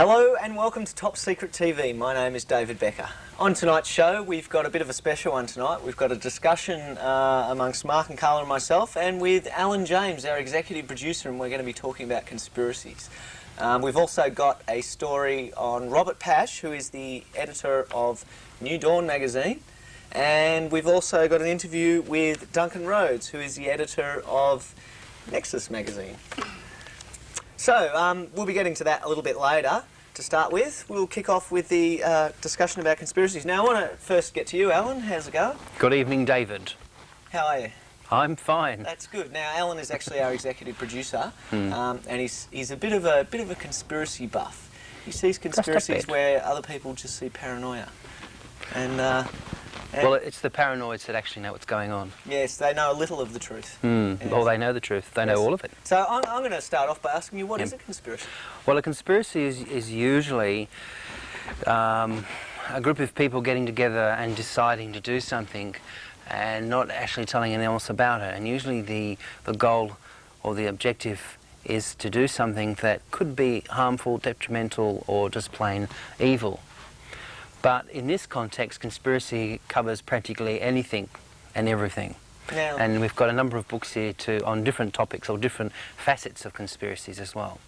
Hello and welcome to Top Secret TV. My name is David Becker. On tonight's show we've got a bit of a special one tonight. We've got a discussion amongst Mark and Carla and myself and with Alan James, our executive producer, and we're going to be talking about conspiracies. We've also got a story on Robert Pash, who is the editor of New Dawn magazine, and we've also got an interview with Duncan Rhodes, who is the editor of Nexus magazine. So, we'll be getting to that a little bit later. To start with, we'll kick off with the discussion about conspiracies. Now, I want to first get to you, Alan. How's it going? Good evening, David. How are you? I'm fine. That's good. Now, Alan is actually our executive producer, and he's a bit of a conspiracy buff. He sees conspiracies where other people just see paranoia. And well, it's the paranoids that actually know what's going on. yes, they know a little of the truth. Yes. Well, they know the truth. They know all of it. So I'm going to start off by asking you, what is a conspiracy? Well, a conspiracy is usually a group of people getting together and deciding to do something and not actually telling anyone else about it. And usually the goal or the objective is to do something that could be harmful, detrimental, or just plain evil. But in this context, conspiracy covers practically anything and everything. Now, And we've got a number of books here on different topics or different facets of conspiracies as well.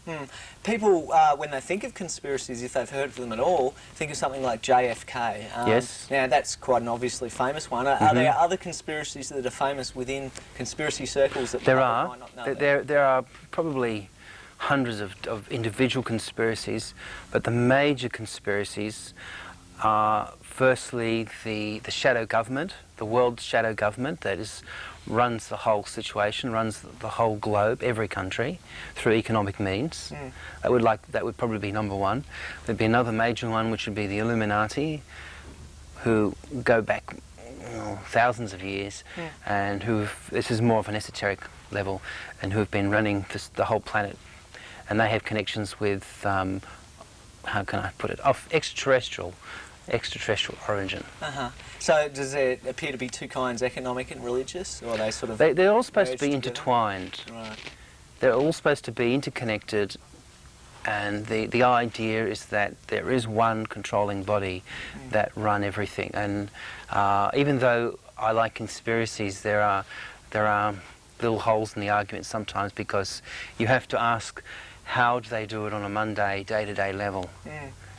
people, when they think of conspiracies, if they've heard of them at all, think of something like JFK. Yes. Now, that's quite an obviously famous one. Are there other conspiracies that are famous within conspiracy circles that There people are. might not know about? There are probably hundreds of individual conspiracies, but the major conspiracies are firstly the shadow government, the world shadow government that runs the whole situation, runs the whole globe, every country, through economic means. That would probably be number one. There'd be another major one, which would be the Illuminati, who go back thousands of years, and this is more of an esoteric level, and who have been running the whole planet, and they have connections with how can I put it, of extraterrestrial origin. So does there appear to be two kinds, economic and religious, or are they sort of... They're all supposed to be merged together? intertwined. Right. They're all supposed to be interconnected, and the idea is that there is one controlling body that run everything. And even though I like conspiracies, there are little holes in the argument sometimes, because you have to ask, how do they do it on a Monday, day-to-day level?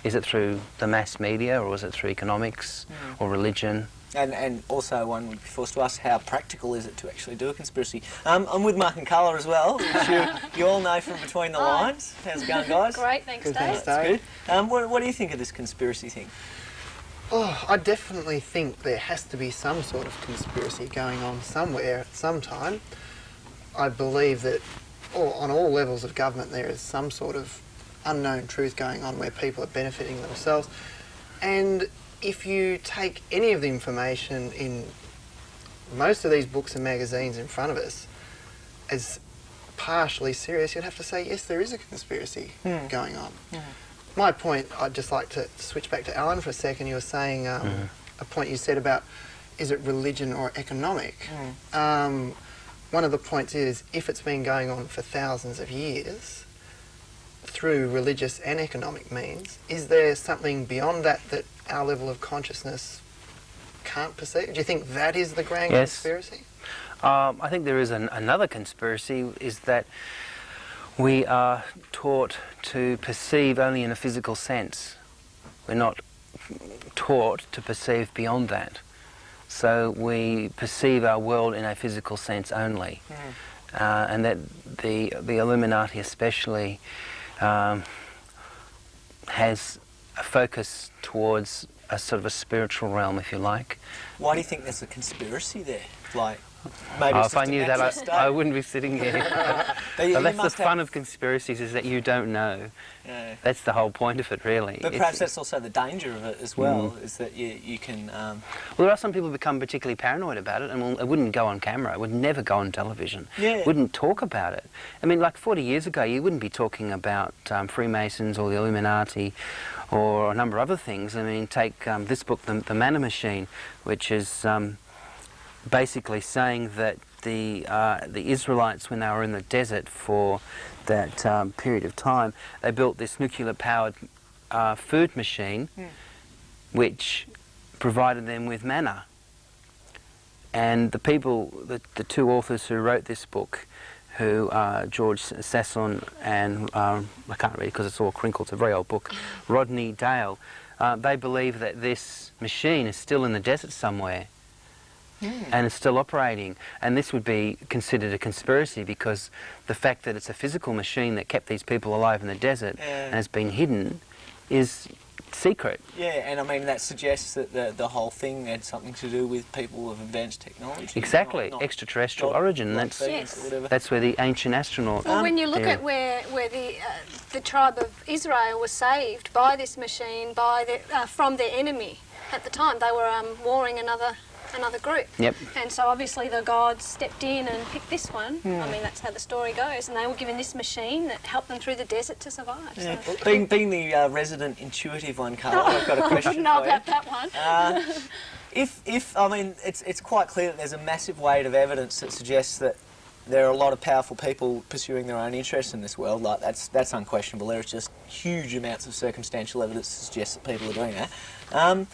Is it through the mass media, or is it through economics or religion? And also one would be forced to ask, how practical is it to actually do a conspiracy? I'm with Mark and Carla as well, which you all know from between the lines. How's it going, guys? Great, thanks, Dave. That's good. What do you think of this conspiracy thing? Oh, I definitely think there has to be some sort of conspiracy going on somewhere at some time. I believe that on all levels of government there is some sort of unknown truth going on where people are benefiting themselves. And if you take any of the information in most of these books and magazines in front of us as partially serious, you'd have to say, yes, there is a conspiracy going on. My point, I'd just like to switch back to Alan for a second. You were saying a point you said about, is it religion or economic? One of the points is, if it's been going on for thousands of years, through religious and economic means, is there something beyond that that our level of consciousness can't perceive? Do you think that is the grand conspiracy? I think there is another conspiracy, is that we are taught to perceive only in a physical sense. We're not taught to perceive beyond that. So we perceive our world in a physical sense only. And that the Illuminati especially has a focus towards a sort of a spiritual realm, if you like. Why do you think there's a conspiracy there? Like, maybe if I knew that, I wouldn't be sitting here. You That's the must fun of conspiracies, is that you don't know. Yeah. That's the whole point of it, really. But perhaps that's also the danger of it as well, is that you can... Well, there are some people who become particularly paranoid about it, and it wouldn't go on camera, it would never go on television, wouldn't talk about it. I mean, like 40 years ago, you wouldn't be talking about Freemasons or the Illuminati or a number of other things. I mean, take this book, The Manna Machine, which is basically saying that the Israelites, when they were in the desert for that period of time, they built this nuclear-powered food machine which provided them with manna. And the people, the two authors who wrote this book, who are George Sasson and, I can't read it because it's all crinkled, it's a very old book, Rodney Dale, they believe that this machine is still in the desert somewhere and is still operating. And this would be considered a conspiracy because the fact that it's a physical machine that kept these people alive in the desert and has been hidden is secret. Yeah, and I mean that suggests that the whole thing had something to do with people of advanced technology. Exactly, not extraterrestrial origin. not That's beings or whatever. that's where the ancient astronaut. Well, when you look theory- at where the tribe of Israel was saved by this machine, by from their enemy at the time, they were warring another group. Yep. And so obviously the gods stepped in and picked this one. I mean, that's how the story goes. And they were given this machine that helped them through the desert to survive. Yeah. So. Being the resident intuitive one, Carla, I've got a I question wouldn't know for you. about that one. If I mean, it's quite clear that there's a massive weight of evidence that suggests that there are a lot of powerful people pursuing their own interests in this world. Like that's unquestionable. There is just huge amounts of circumstantial evidence to suggest that people are doing that.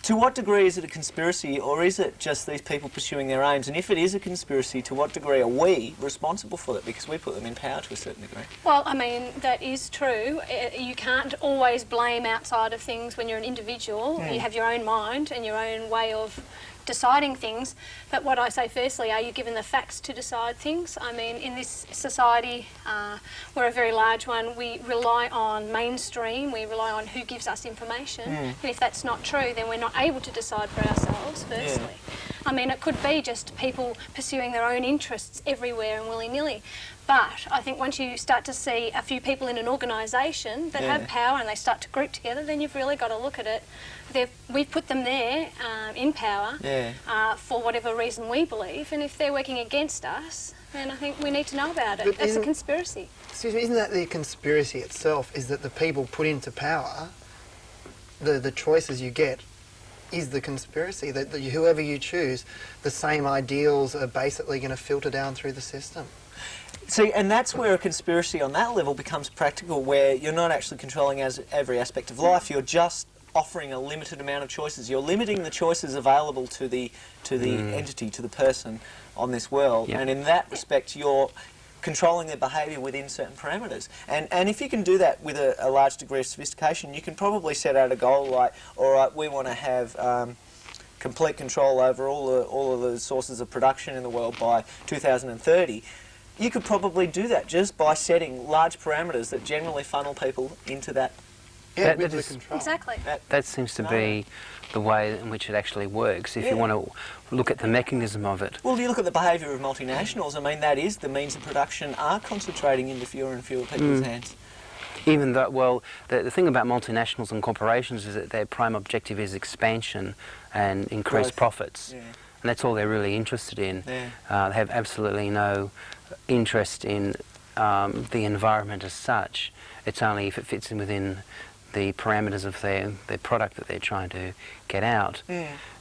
To what degree is it a conspiracy, or is it just these people pursuing their aims? And if it is a conspiracy, to what degree are we responsible for it? Because we put them in power to a certain degree. Well, I mean, that is true. You can't always blame outside of things when you're an individual. You have your own mind and your own way of deciding things. But what I say firstly, are you given the facts to decide things? I mean, in this society, we're a very large one. We rely on mainstream. We rely on who gives us information. And if that's not true, then we're not able to decide for ourselves, firstly. I mean, it could be just people pursuing their own interests everywhere and willy-nilly. But I think once you start to see a few people in an organisation that have power and they start to group together, then you've really got to look at it. We've put them there in power for whatever reason we believe, and if they're working against us, then I think we need to know about it. But That's a conspiracy. Excuse me, isn't that the conspiracy itself, is that the people put into power, the choices you get, is the conspiracy, that whoever you choose, the same ideals are basically going to filter down through the system. See, and that's where a conspiracy on that level becomes practical, where you're not actually controlling every aspect of life, you're just offering a limited amount of choices. You're limiting the choices available to the entity, to the person on this world, and in that respect you're controlling their behaviour within certain parameters. And if you can do that with a large degree of sophistication, you can probably set out a goal like, all right, we want to have complete control over all of the sources of production in the world by 2030. You could probably do that just by setting large parameters that generally funnel people into that. Yeah, That with the is- control. Exactly. That seems to be the way in which it actually works. If you want to look at the mechanism of it. Well, you look at the behaviour of multinationals, I mean, that is the means of production are concentrating into fewer and fewer people's hands. Even though, well, the thing about multinationals and corporations is that their prime objective is expansion and increased Growth. profits. Yeah. And that's all they're really interested in. Yeah. They have absolutely no interest in the environment as such. It's only if it fits in within the parameters of their product that they're trying to get out.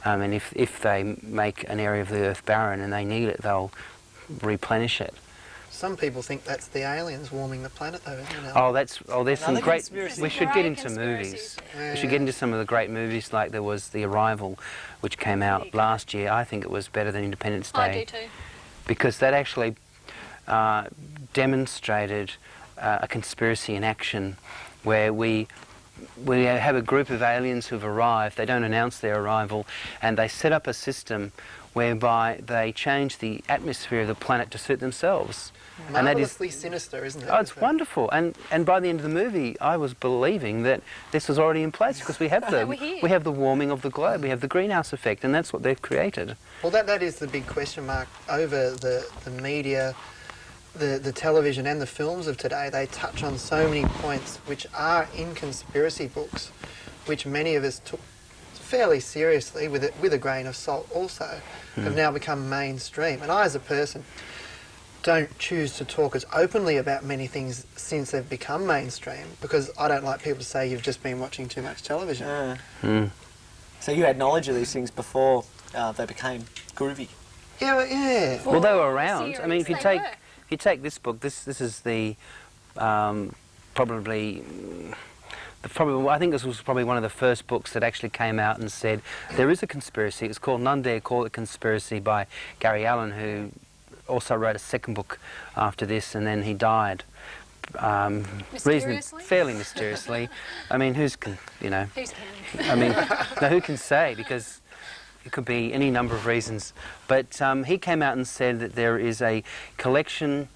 And if they make an area of the earth barren and they need it, they'll replenish it. Some people think that's the aliens warming the planet, though, isn't it? There's some Another great. conspiracy. We should Great get into conspiracies. movies. Yeah. We should get into some of the great movies, like there was The Arrival, which came out last year. I think it was better than Independence Day. I do too. Because that actually demonstrated a conspiracy in action, where we have a group of aliens who've arrived. They don't announce their arrival, and they set up a system whereby they change the atmosphere of the planet to suit themselves. And that is, Marvellously sinister, isn't it? oh, it's wonderful. And by the end of the movie, I was believing that this was already in place, because we have We're here. we have the warming of the globe, we have the greenhouse effect, and that's what they've created. Well, that is the big question mark over the media, the television and the films of today. They touch on so many points which are in conspiracy books, which many of us took fairly seriously with a grain of salt also, have now become mainstream. And I, as a person, don't choose to talk as openly about many things since they've become mainstream, because I don't like people to say you've just been watching too much television. So you had knowledge of these things before they became groovy. Yeah. Well, they were around. I mean, if you Series, they take if you take this book, this is the probably I think this was probably one of the first books that actually came out and said there is a conspiracy. It's called None Dare Call It Conspiracy by Gary Allen, who also wrote a second book after this, and then he died. Mysteriously? Fairly mysteriously. I mean, who's can? Who's counting? I mean, no, who can say? Because it could be any number of reasons. But he came out and said that there is a collection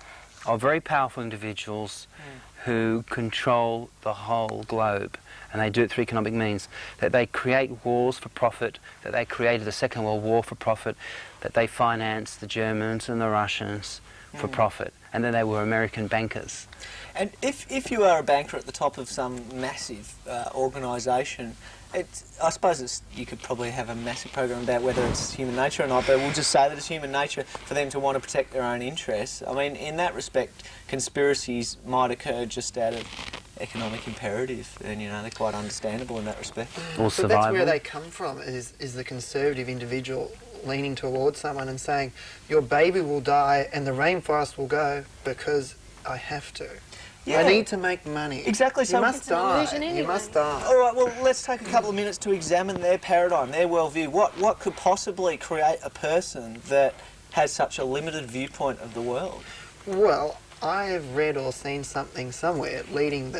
of very powerful individuals who control the whole globe, and they do it through economic means. That they create wars for profit, that they created the Second World War for profit, that they financed the Germans and the Russians for profit, and then they were American bankers. And if you are a banker at the top of some massive organisation, I suppose you could probably have a massive program about whether it's human nature or not, but we'll just say that it's human nature for them to want to protect their own interests. I mean, in that respect, conspiracies might occur just out of economic imperative, and they're quite understandable in that respect. Or But survival. that's where they come from, is the conservative individual leaning towards someone and saying, your baby will die and the rainforest will go because I have to. Yeah. I need to make money. Exactly. You So must It's an die. illusion You anyway. must die. All right, well, let's take a couple of minutes to examine their paradigm, their worldview. What could possibly create a person that has such a limited viewpoint of the world? Well, I have read or seen something somewhere leading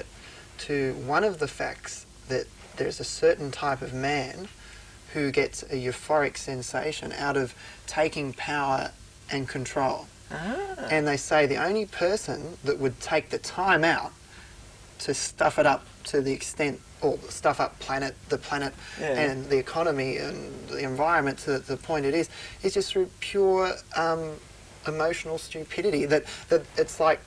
to one of the facts that there's a certain type of man who gets a euphoric sensation out of taking power and control. And they say the only person that would take the time out to stuff it up to the extent, or stuff up the planet and the economy and the environment to the point it is just through pure emotional stupidity, that it's like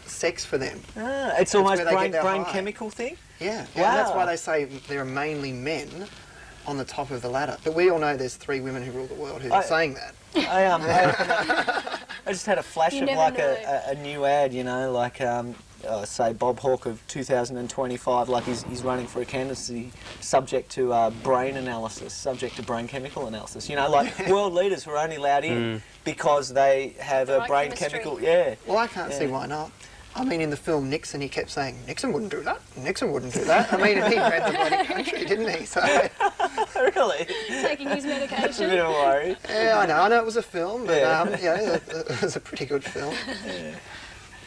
sex for them. It's almost where they get their brain high. chemical thing? Yeah, Wow. and that's why they say there are mainly men on the top of the ladder. But we all know there's 3 women who rule the world who are saying that. I just had a flash You of never like know. a new ad, like say Bob Hawke of 2025, like he's running for a candidacy subject to brain analysis, subject to brain chemical analysis. Like world leaders who are only allowed in because they have The a right brain chemistry. chemical. Yeah. Well, I can't see why not. I mean, in the film Nixon, he kept saying, Nixon wouldn't do that, Nixon wouldn't do that. I mean, and he ran the bloody country, didn't he? So, Really? Taking his That's a medication. bit of a worry. yeah, I know it was a film, but Yeah. it was a pretty good film.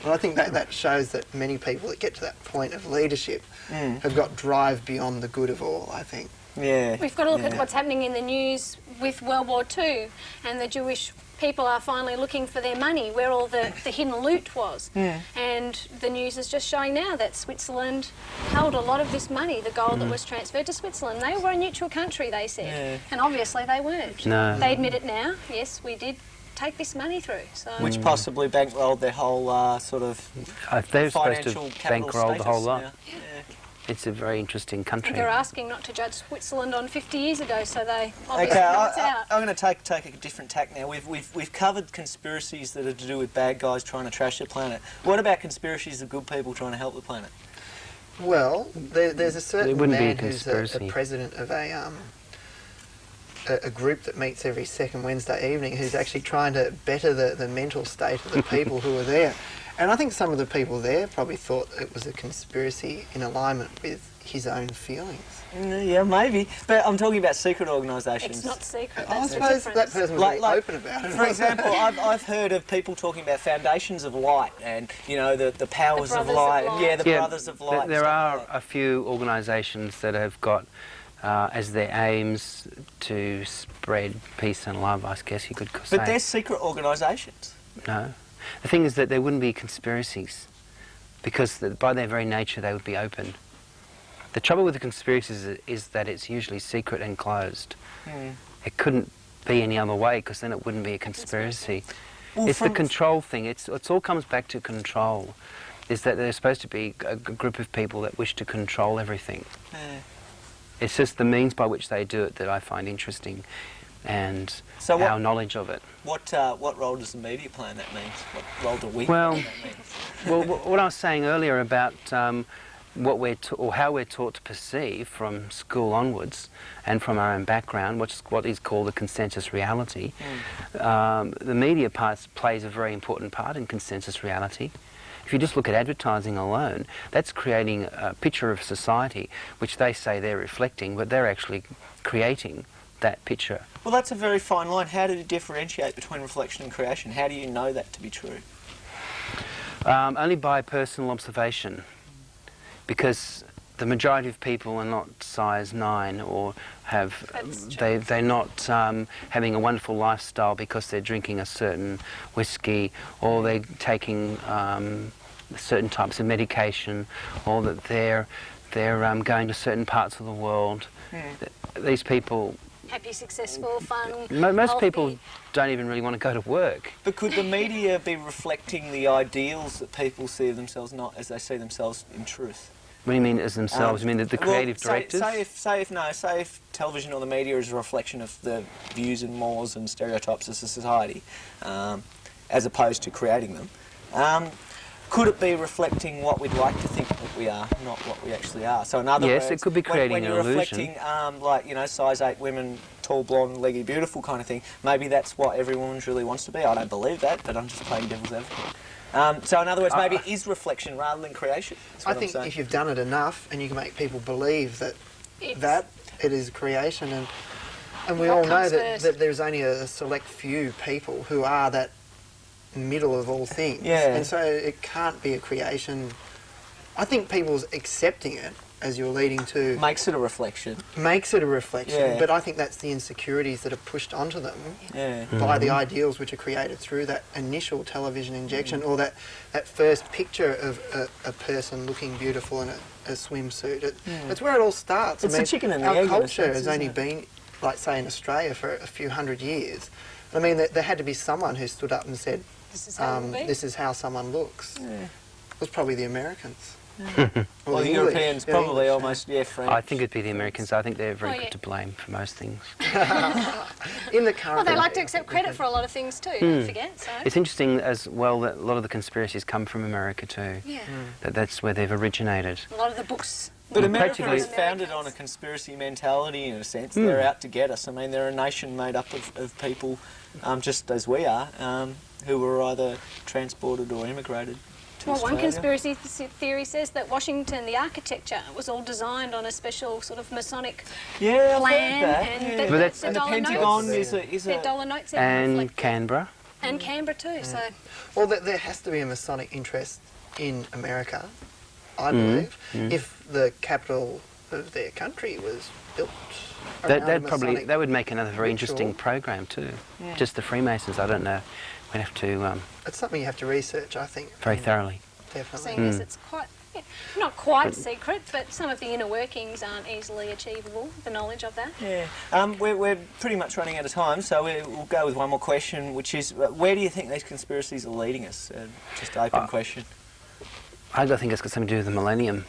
Well, I think that shows that many people that get to that point of leadership have got drive beyond the good of all, I think. Yeah. We've got to look at what's happening in the news with World War II, and the Jewish people are finally looking for their money, where all the hidden loot was. And the news is just showing now that Switzerland held a lot of this money, the gold that was transferred to Switzerland. They were a neutral country, they said. Yeah. And obviously they weren't. No. They admit it now. Yes, we did take this money through. So Which possibly bankrolled their whole sort of They're supposed to financial capital bankroll the whole status lot. now. Yeah. It's a very interesting country. they're asking not to judge Switzerland on 50 years ago, so they obviously Okay, know it's out. I'm going to take a different tack now. We've covered conspiracies that are to do with bad guys trying to trash the planet. What about conspiracies of good people trying to help the planet? Well, there's a certain wouldn't be a man who's a conspiracy. president of a group that meets every second Wednesday evening, who's actually trying to better the mental state of the people who are there. And I think some of the people there probably thought it was a conspiracy in alignment with his own feelings. Yeah, maybe. But I'm talking about secret organisations. It's not secret. I That's the suppose that difference. person was Like- very like, open about it. For example, I've heard of people talking about foundations of light and, the powers of Brothers of light. Light. Yeah, the brothers of light. There stuff are like that. a few organisations that have got as their aims to spread peace and love, I guess you could say. But they're secret organisations. No. The thing is that there wouldn't be conspiracies because by their very nature they would be open. The trouble with the conspiracies is that it's usually secret and closed. It couldn't be any other way because then it wouldn't be a conspiracy. Well, It's the from- control thing. It all comes back to control. Is that there's supposed to be a group of people that wish to control everything. Yeah. It's just the means by which they do it that I find interesting, and So our knowledge of it. What role does the media play in that means? What role do we Well, play in that means? Well, what I was saying earlier about what or how we're taught to perceive from school onwards, and from our own background, what is called a consensus reality. The media plays a very important part in consensus reality. If you just look at advertising alone, that's creating a picture of society which they say they're reflecting, but they're actually creating that picture. Well, that's a very fine line. How do you differentiate between reflection and creation? How do you know that to be true? Only by personal observation, because the majority of people are not size 9 or have they're not having a wonderful lifestyle because they're drinking a certain whiskey, or they're taking certain types of medication, or that they're going to certain parts of the world. These people, Happy, successful, fun, most healthy. people don't even really want to go to work. But could the media be reflecting the ideals that people see of themselves, not as they see themselves in truth? What do you mean as themselves? You mean the creative directors? Say if television or the media is a reflection of the views and mores and stereotypes of society, as opposed to creating them, could it be reflecting what we'd like to think that we are, not what we actually are? So in other words, Yes, it could be creating when an you're illusion. reflecting, like, you know, size 8 women, tall, blonde, leggy, beautiful kind of thing, maybe that's what every woman really wants to be. I don't believe that, but I'm just playing devil's advocate. So in other words, maybe it is reflection rather than creation. That's I what I'm think saying. if you've done it enough and you can make people believe that it is creation, and we What all know comes that, first? that there's only a select few people who are that middle of all things. Yeah. And so it can't be a creation. I think people's accepting it, as you're leading to, makes it a reflection. makes it a reflection, Yeah. but I think that's the insecurities that are pushed onto them Yeah. by the ideals which are created through that initial television injection, or that first picture of a person looking beautiful in a swimsuit. That's where it all starts. It's the chicken and the our egg in a culture sense, has isn't only it? been, like, say, in Australia for a few hundred years. I mean, there had to be someone who stood up and said, This is how it will be. this is how someone looks. It was probably the Americans. Or the English, Europeans, yeah, probably English, almost, yeah, French. I think it'd be the Americans. I think they're very Oh, yeah. good to blame for most things. In the current... Well, they like to accept credit for a lot of things too, don't forget. So. It's interesting as well that a lot of the conspiracies come from America too. Yeah. That's where they've originated. A lot of the books. But America practically- is founded on a conspiracy mentality, in a sense. They're out to get us. I mean, they're a nation made up of people, just as we are, who were either transported or immigrated to Well, one Australia. conspiracy theory says that Washington, the architecture, was all designed on a special sort of Masonic Yeah, I've plan, heard that. and yeah. that But that's- the And the dollar Pentagon notes, is the a dollar notes are And reflect- Canberra. and Canberra too. So Well, there has to be a Masonic interest in America, I believe, if the capital of their country was built around a Masonic That would make another very ritual. interesting program too. Just the Freemasons. I don't know. We'd have to It's something you have to research, I think. very thoroughly. Definitely. seeing as it's quite, not quite secret, but some of the inner workings aren't easily achievable. The knowledge of that. Yeah. We're pretty much running out of time, so we'll go with one more question, which is, where do you think these conspiracies are leading us? Just an open question. I think it's got something to do with the millennium,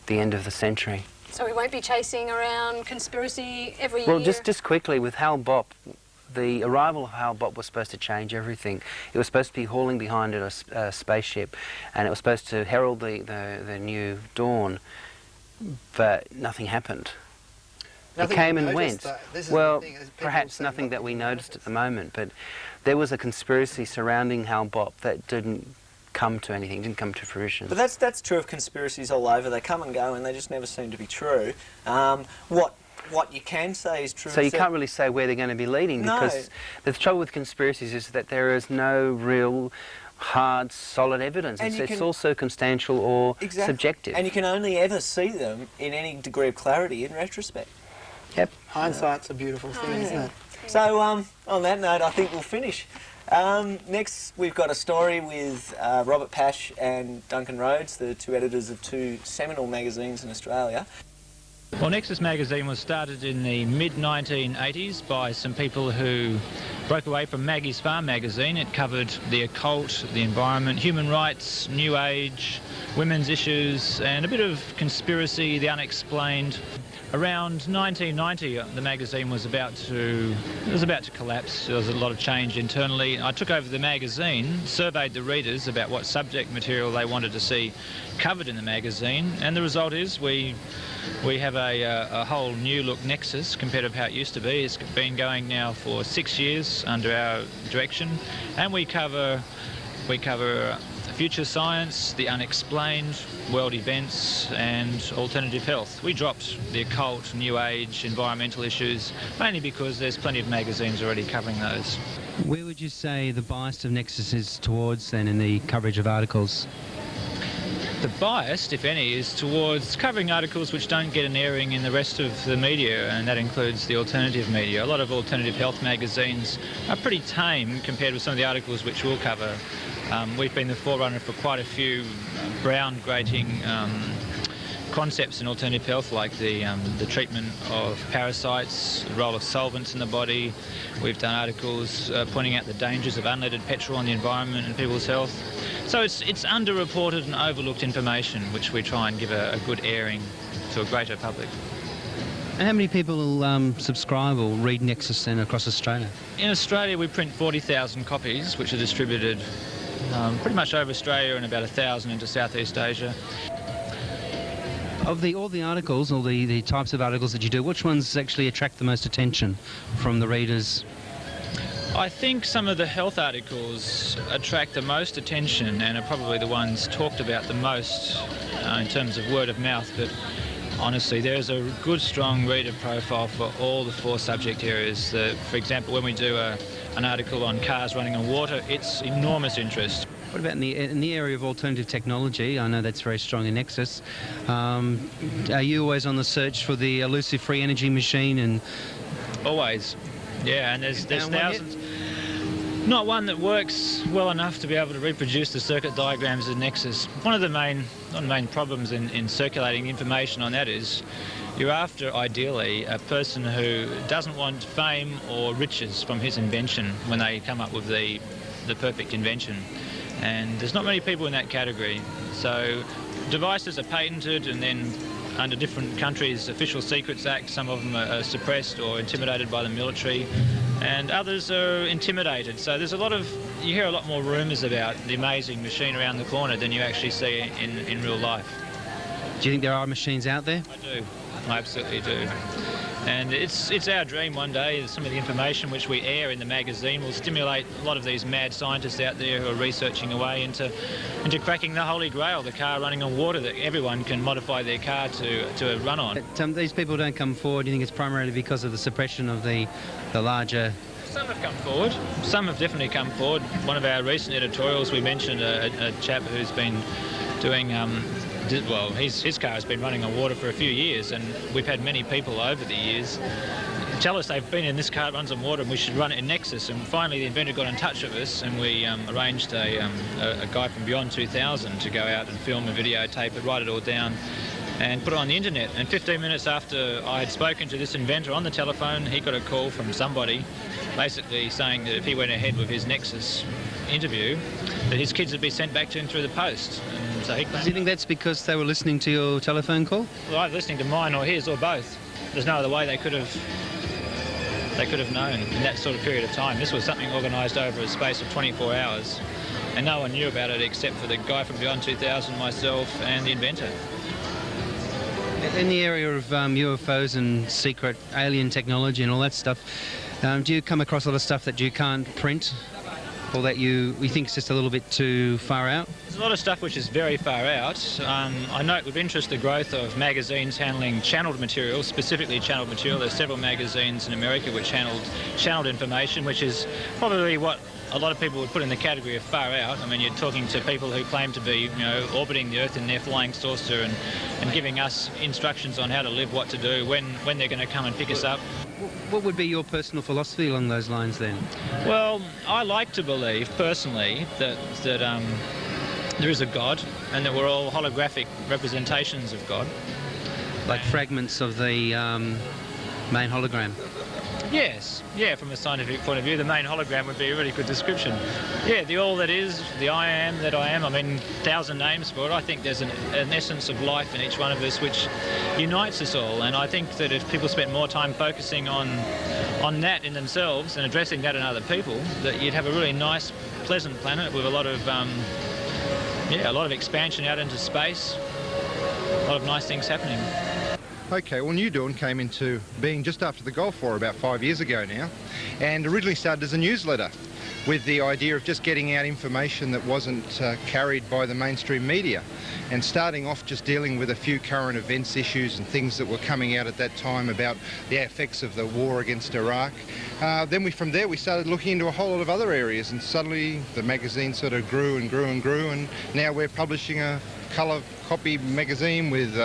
the end of the century. So we won't be chasing around conspiracy every Well, year. just quickly, with Hal Bopp, the arrival of Hal Bopp was supposed to change everything. It was supposed to be hauling behind it a spaceship, and it was supposed to herald the new dawn, but nothing happened. Nothing it came we and noticed, went. though. This is the Well, thing, is people perhaps say nothing that we we noticed at the moment, but there was a conspiracy surrounding Hal Bopp that didn't come to anything, didn't come to fruition. But that's true of conspiracies all over. They come and go, and they just never seem to be true. What you can say is true. So you is that- can't really say where they're going to be leading, No. because the trouble with conspiracies is that there is no real hard, solid evidence. And you It's can- all circumstantial or Exactly. subjective. And you can only ever see them in any degree of clarity in retrospect. Yep. Hindsight's a beautiful thing, isn't it? So on that note, I think we'll finish. Next, we've got a story with Robert Pash and Duncan Rhodes, the two editors of two seminal magazines in Australia. Well, Nexus magazine was started in the mid-1980s by some people who broke away from Maggie's Farm magazine. It covered the occult, the environment, human rights, new age, women's issues, and a bit of conspiracy, the unexplained. Around 1990, the magazine was about to collapse. There was a lot of change internally. I took over the magazine, surveyed the readers about what subject material they wanted to see covered in the magazine, and the result is we have a whole new look Nexus compared to how it used to be. It's been going now for 6 years under our direction, and we cover future science, the unexplained, world events and alternative health. We dropped the occult, new age, environmental issues, mainly because there's plenty of magazines already covering those. Where would you say the bias of Nexus is towards then in the coverage of articles? The bias, if any, is towards covering articles which don't get an airing in the rest of the media, and that includes the alternative media. A lot of alternative health magazines are pretty tame compared with some of the articles which we'll cover. We've been the forerunner for quite a few groundbreaking concepts in alternative health, like the treatment of parasites, the role of solvents in the body. We've done articles pointing out the dangers of unleaded petrol on the environment and people's health. So it's underreported and overlooked information which we try and give a good airing to a greater public. And how many people subscribe or read Nexus then across Australia? In Australia we print 40,000 copies which are distributed pretty much over Australia and about 1,000 into Southeast Asia. Of all the articles, all the types of articles that you do, which ones actually attract the most attention from the readers? I think some of the health articles attract the most attention and are probably the ones talked about the most in terms of word of mouth, but honestly there's a good strong reader profile for all the 4 subject areas. For example, when we do an article on cars running on water, it's enormous interest. What about in the area of alternative technology? I know that's very strong in Nexus. Are you always on the search for the elusive free energy machine? And always, yeah, and there's Found one thousands. Not one that works well enough to be able to reproduce the circuit diagrams of Nexus. One of the main problems in circulating information on that is you're after, ideally, a person who doesn't want fame or riches from his invention when they come up with the perfect invention. And there's not many people in that category. So devices are patented, and then under different countries' Official Secrets Act, some of them are suppressed or intimidated by the military, and others are intimidated. So there's you hear a lot more rumours about the amazing machine around the corner than you actually see in real life. do you think there are machines out there? I do. I absolutely do. And it's our dream one day that some of the information which we air in the magazine will stimulate a lot of these mad scientists out there who are researching away into cracking the holy grail, the car running on water that everyone can modify their car to run on. But, these people don't come forward. Do you think it's primarily because of the suppression of the larger... Some have come forward. Some have definitely come forward. One of our recent editorials, we mentioned a chap who's been doing... well, his car has been running on water for a few years, and we've had many people over the years tell us they've been in this car, it runs on water, and we should run it in Nexus. And finally the inventor got in touch with us, and we arranged a guy from Beyond 2000 to go out and film a videotape it, write it all down and put it on the internet. And 15 minutes after I had spoken to this inventor on the telephone, he got a call from somebody basically saying that if he went ahead with his Nexus interview, that his kids would be sent back to him through the post. And so he Do you think that's because they were listening to your telephone call? Well, either listening to mine or his, or both. There's no other way they could have known in that sort of period of time. This was something organised over a space of 24 hours, and no one knew about it except for the guy from Beyond 2000, myself, and the inventor. In the area of UFOs and secret alien technology and all that stuff, do you come across a lot of stuff that you can't print, or that you think is just a little bit too far out? There's a lot of stuff which is very far out. I note with interest the growth of magazines handling channeled material, specifically channeled material. There's several magazines in America which handled channeled information, which is probably what a lot of people would put in the category of far out. I mean, you're talking to people who claim to be, orbiting the Earth in their flying saucer and giving us instructions on how to live, what to do, when they're going to come and pick us up. What would be your personal philosophy along those lines then? Well, I like to believe personally that there is a God, and that we're all holographic representations of God. Like fragments of the main hologram? Yes, yeah, from a scientific point of view, the main hologram would be a really good description. Yeah, the all that is, the I am that I am, 1,000 names for it. I think there's an essence of life in each one of us which unites us all, and I think that if people spent more time focusing on that in themselves and addressing that in other people, that you'd have a really nice, pleasant planet with a lot of expansion out into space, a lot of nice things happening. Okay, well, New Dawn came into being just after the Gulf War about 5 years ago now, and originally started as a newsletter. with the idea of just getting out information that wasn't carried by the mainstream media, and starting off just dealing with a few current events issues and things that were coming out at that time about the effects of the war against Iraq. Then from there we started looking into a whole lot of other areas, and suddenly the magazine sort of grew and grew and grew, and now we're publishing a colour copy magazine with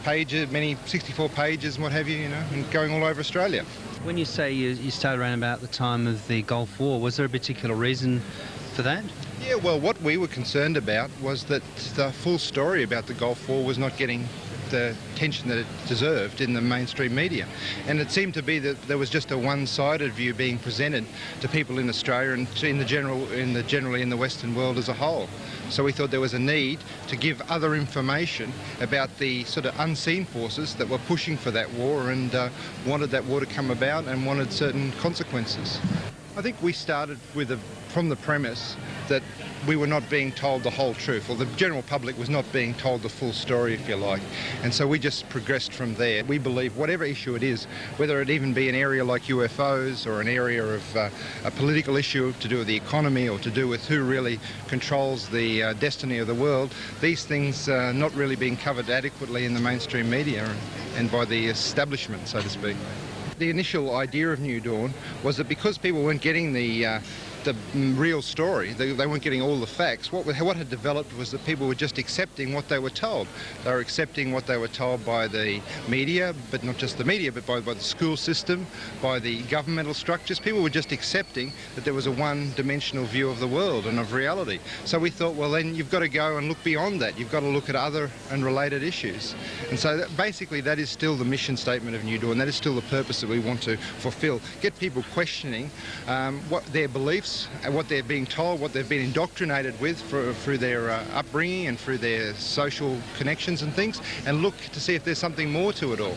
pages, many 64 pages and what have you, and going all over Australia. When you say you started around about the time of the Gulf War, was there a particular reason for that? Yeah, well, what we were concerned about was that the full story about the Gulf War was not getting the attention that it deserved in the mainstream media, and it seemed to be that there was just a one-sided view being presented to people in Australia and generally in the Western world as a whole. So we thought there was a need to give other information about the sort of unseen forces that were pushing for that war and wanted that war to come about and wanted certain consequences. I think we started from the premise that we were not being told the whole truth, or the general public was not being told the full story, if you like. And so we just progressed from there. We believe whatever issue it is, whether it even be an area like UFOs or an area of a political issue to do with the economy or to do with who really controls the destiny of the world, these things are not really being covered adequately in the mainstream media and by the establishment, so to speak. The initial idea of New Dawn was that because people weren't getting the real story, they weren't getting all the facts, what had developed was that people were just accepting what they were told. They were accepting what they were told by the media, but not just the media, but by the school system, by the governmental structures. People were just accepting that there was a one-dimensional view of the world and of reality. So we thought, well, then you've got to go and look beyond that. You've got to look at other and related issues. And so basically that is still the mission statement of New Dawn. That is still the purpose that we want to fulfill. Get people questioning what their beliefs and what they're being told, what they've been indoctrinated with through their upbringing and through their social connections and things, and look to see if there's something more to it all.